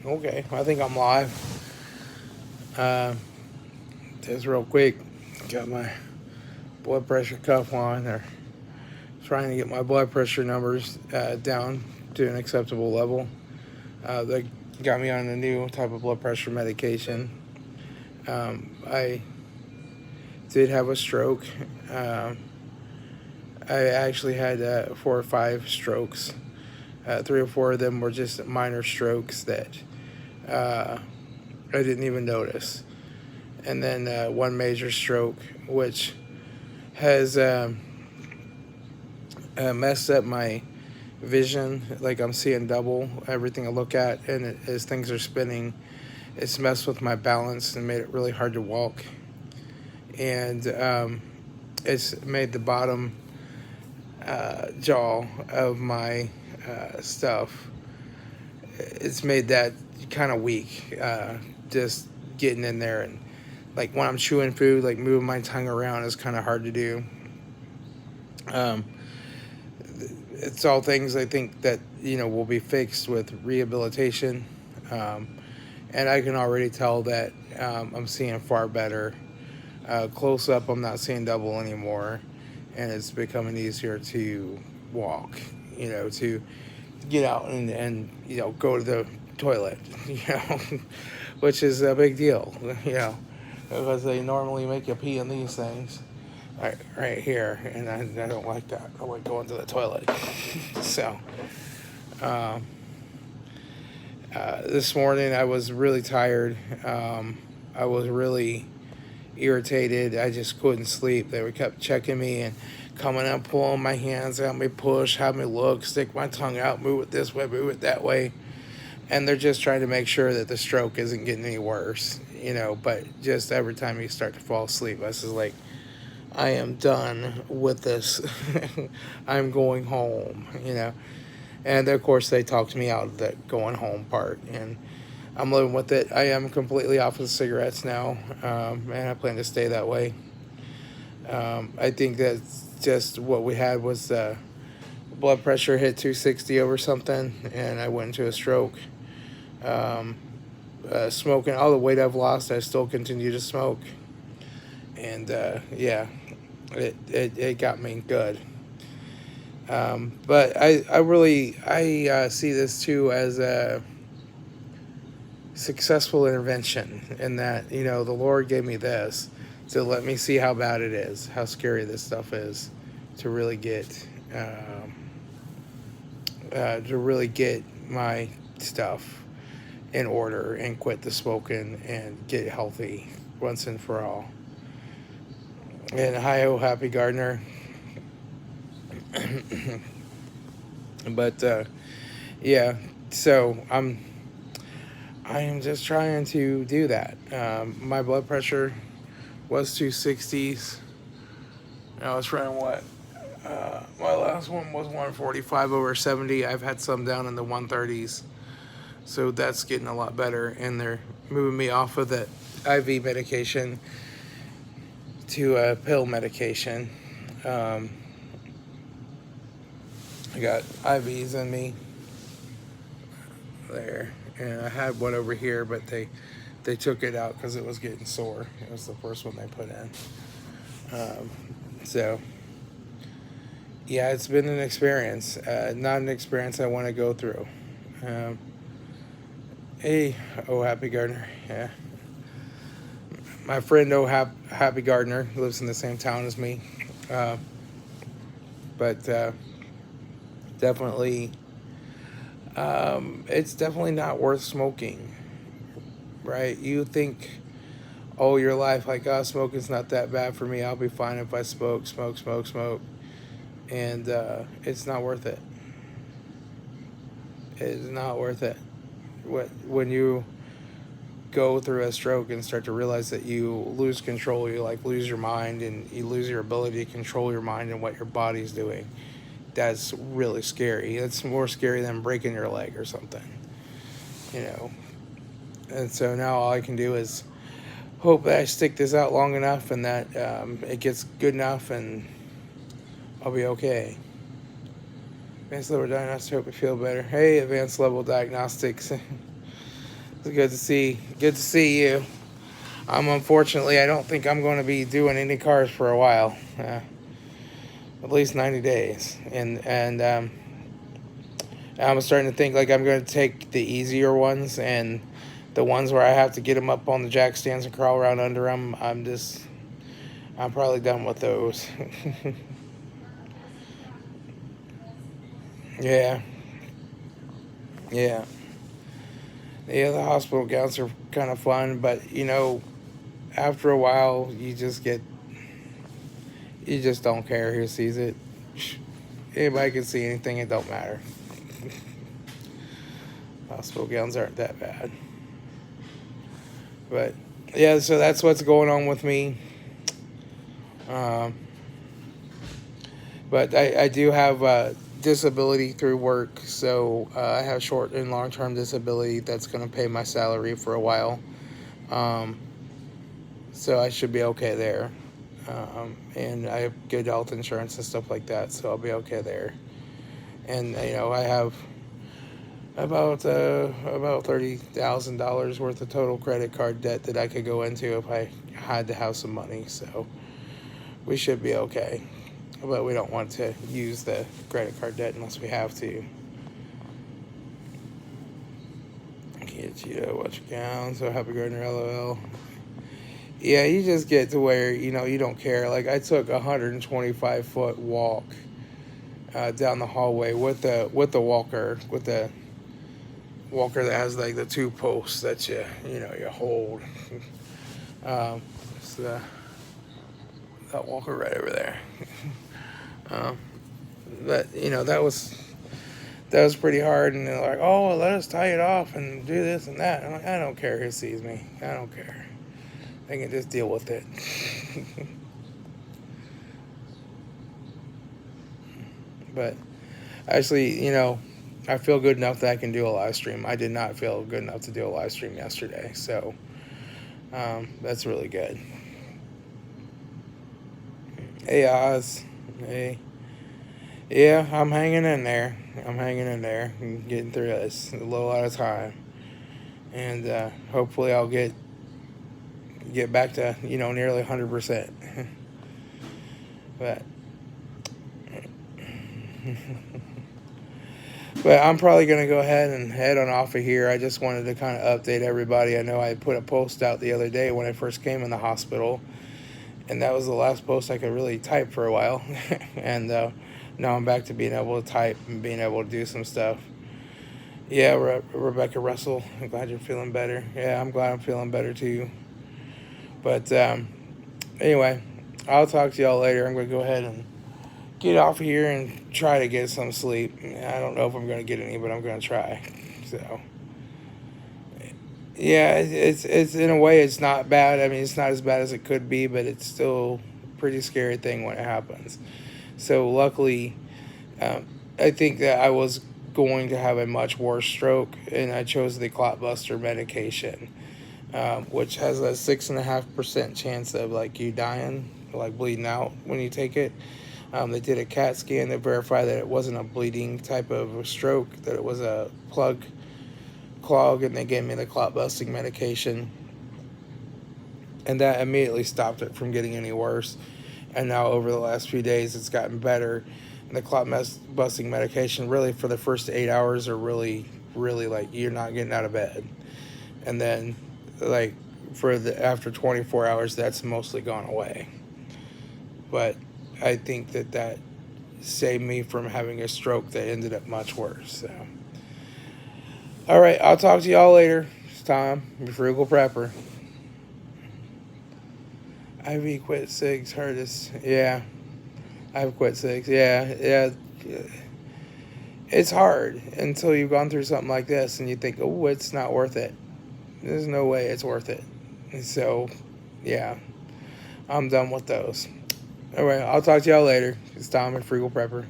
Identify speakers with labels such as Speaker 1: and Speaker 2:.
Speaker 1: Okay, I think I'm live. Just real quick, got my blood pressure cuff on. They're trying to get my blood pressure numbers down to an acceptable level. They got me on a new type of blood pressure medication. I did have a stroke. Um, I actually had 4 or 5 strokes. 3 or 4 of them were just minor strokes that uh, I didn't even notice. And then one major stroke, which has messed up my vision. Like I'm seeing double everything I look at, and as things are spinning, it's messed with my balance and made it really hard to walk. And it's made the bottom jaw of my stuff. It's made that kind of weak. Just getting in there, and like when I'm chewing food, like moving my tongue around is kind of hard to do. Um, it's all things I think that will be fixed with rehabilitation, um, and I can already tell that I'm seeing far better. Close up, I'm not seeing double anymore, and it's becoming easier to walk. To get out and go to the toilet. Which is a big deal. Because they normally make you pee in these things. Right here, and I don't like that. I like going to the toilet. So, um, this morning I was really tired. I was really irritated. I just couldn't sleep. They were kept checking me and coming up, pulling my hands out, me push, have me look, stick my tongue out, move it this way, move it that way. And they're just trying to make sure that the stroke isn't getting any worse, But just every time you start to fall asleep, I was like, I am done with this. I'm going home. And of course, they talked me out of the going home part, and I'm living with it. I am completely off of cigarettes now, and I plan to stay that way. I think that's just what we had was blood pressure hit 260 over something, and I went into a stroke. Um, Smoking, all the weight I've lost, I still continue to smoke, and yeah, it got me good. But I really see this too as a successful intervention in that the Lord gave me this to let me see how bad it is, how scary this stuff is, to really get my stuff in order and quit the smoking and get healthy once and for all. And hi, oh happy gardener. But yeah, so I am just trying to do that. My blood pressure was 260s. I was trying what? My last one was 145 over 70. I've had some down in the 130s. So that's getting a lot better. And they're moving me off of the IV medication to a pill medication. I got IVs in me there. And I had one over here, but they took it out because it was getting sore. It was the first one they put in. So, yeah, it's been an experience. Not an experience I want to go through. Hey, oh, Happy Gardener. Yeah. My friend, oh, Happy Gardener, lives in the same town as me. But definitely, it's definitely not worth smoking, right? You think all your life, like, oh, smoking's not that bad for me. I'll be fine if I smoke. And it's not worth it. It's not worth it. When you go through a stroke and start to realize that you lose control, you like lose your mind and you lose your ability to control your mind and what your body's doing. That's really scary. It's more scary than breaking your leg or something, you know. And so now all I can do is hope that I stick this out long enough and that it gets good enough and I'll be okay. Advanced level diagnostics, hope you feel better. Hey, advanced level diagnostics. It's good to see you. Unfortunately, I don't think I'm going to be doing any cars for a while, at least 90 days, and I'm starting to think like I'm going to take the easier ones and the ones where I have to get them up on the jack stands and crawl around under them. I'm probably done with those. Yeah, yeah, yeah. The hospital gowns are kind of fun, but after a while, you just don't care who sees it. Anybody can see anything; it don't matter. Hospital gowns aren't that bad, but yeah. So that's what's going on with me. Um, but I do have disability through work, so I have short and long term disability that's going to pay my salary for a while. Um, so I should be okay there. And I have good health insurance and stuff like that, so I'll be okay there. And I have about $30,000 worth of total credit card debt that I could go into if I had to have some money. So we should be okay. But we don't want to use the credit card debt unless we have to. Get you to watch your gown. So happy gardener, LOL. Yeah, you just get to where you don't care. Like I took a 125-foot walk down the hallway with the walker that has like the two posts that you hold. So that walker right over there. But that was pretty hard, and they're like, oh, well, let us tie it off and do this and that. I'm like, I don't care who sees me. I don't care. I can just deal with it. But actually, I feel good enough that I can do a live stream. I did not feel good enough to do a live stream yesterday, so that's really good. Hey, Oz. Hey. Yeah, I'm hanging in there. I'm getting through this a little at a time. And hopefully I'll get back to, nearly 100%. But but I'm probably going to go ahead and head on off of here. I just wanted to kind of update everybody. I know I put a post out the other day when I first came in the hospital, and that was the last post I could really type for a while. And now I'm back to being able to type and being able to do some stuff. Yeah, Rebecca Russell, I'm glad you're feeling better. Yeah, I'm glad I'm feeling better too. But anyway, I'll talk to y'all later. I'm going to go ahead and get off here and try to get some sleep. I don't know if I'm going to get any, but I'm going to try. So, yeah, it's in a way, it's not bad. I mean, it's not as bad as it could be, but it's still a pretty scary thing when it happens. So luckily, I think that I was going to have a much worse stroke, and I chose the clot buster medication, which has a 6.5% chance of like you dying, like bleeding out when you take it. They did a CAT scan to verify that it wasn't a bleeding type of a stroke, that it was a clog, and they gave me the clot busting medication, and that immediately stopped it from getting any worse. And now over the last few days, it's gotten better. And the clot busting medication, really for the first 8 hours, are really, really like you're not getting out of bed, and then like after 24 hours, that's mostly gone away. But I think that saved me from having a stroke that ended up much worse. So, all right, I'll talk to y'all later. It's Tom, your Frugal Prepper. IV quit cigs, hardest. Yeah, I've quit cigs. Yeah. It's hard until you've gone through something like this and you think, oh, it's not worth it. There's no way it's worth it. So, yeah, I'm done with those. All right, I'll talk to y'all later. It's Tom and Frugal Prepper.